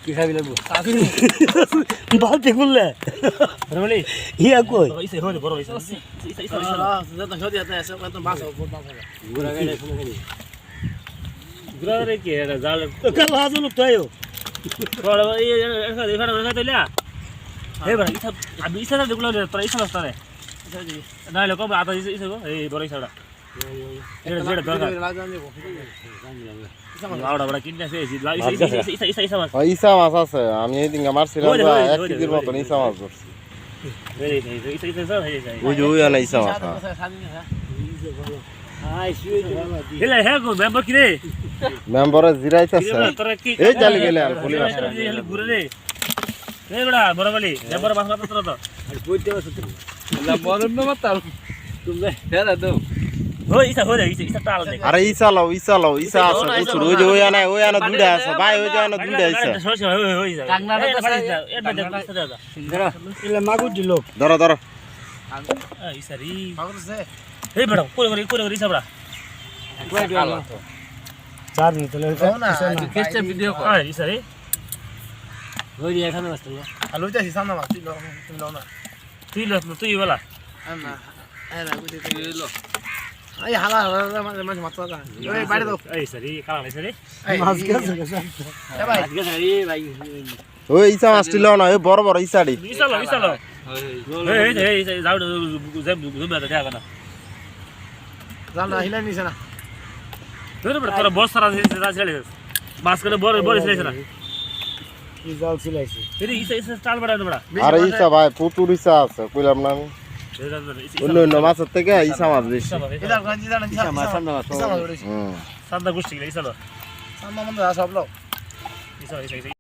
কি খাবি লাগবো বালতি খুললে বলি ইয়া কই ইসে হই বড় ইসে ইসে যত হদি আছে তো বাস গুড়া গাইলে শুনে খালি গুড়া রে কি এটা জাল কাল হাজল তাইও বড় এই এখানে এখানে তইলা হে বড় ইসা আমি ইসা না দেখলো তোরা ইসা রাস্তা রে না লোক আতা ইসে গো এই বড় ইসাটা এটা যেটা দরকার লাউডা বড় কিনতে আছে ইসা মাছ ইসা মাছ আছে আমি এই দিন মারছিলাম 1 কেজির মতন ইসা মাছ ধরছি ইসা ওই যে ওই আনা ইসা মাছ হেলা হে গো মেম্বার কি রে মেম্বারে জিরাইতাছে এই চালি গেলে আর ফুলি মাছ ঘুরে রে এই বড়া বড় বলি মেম্বার মাছ মাত্র তো বইতে আছে লা বরন না তাল তুমি হেরা দাও ওই ইসা হরে ইসা টাল দে আরে ইসা লাও ইসা আছে প্রচুর ওই যে ওই আনা দুইটা আছে ভাই ওই যে আনা দুইটা আছে কাংনাটা তো এটা দেখো ইসা দাদা ইলে মাগু দিল ধরো ইসা রি এই বড় কোরে ইসা বড়া চার মিনিট হলো না কেসটা ভিডিও কর ইসা রে ওই এখানে আসতো আলু যাই সামনে মাছ তুই লো না তুই বলা না না কইতে তুই লো এই হালা মাছ মাছ দাও এই বাইরে দাও এই সরি কালা নাই সরি মাছ গেছে এ ভাই আজকে সরি ভাই ওই ইসা মাছটি লও না ওই বড় ইসাড়ি ইসা লো এই যাও জুম দাও দেখা না জাল না হিলাই নিছে না ধরে বড় তোর বস সারা ছেড়ে মাছ করে বড় ছেড়ে না কি জাল ছিলাইছে এই ইসা চাল বড় বড় আরে ইসা ভাই প্রচুর ইসা আছে কইলাম না আমি অন্য মাছের থেকে ইসা মাছ বেশি এটা গাঞ্জি জানা দিছা মাছ সামনে মাছ সান্দা গুষ্টি ইসা লো সামনে মন সব লো ইসা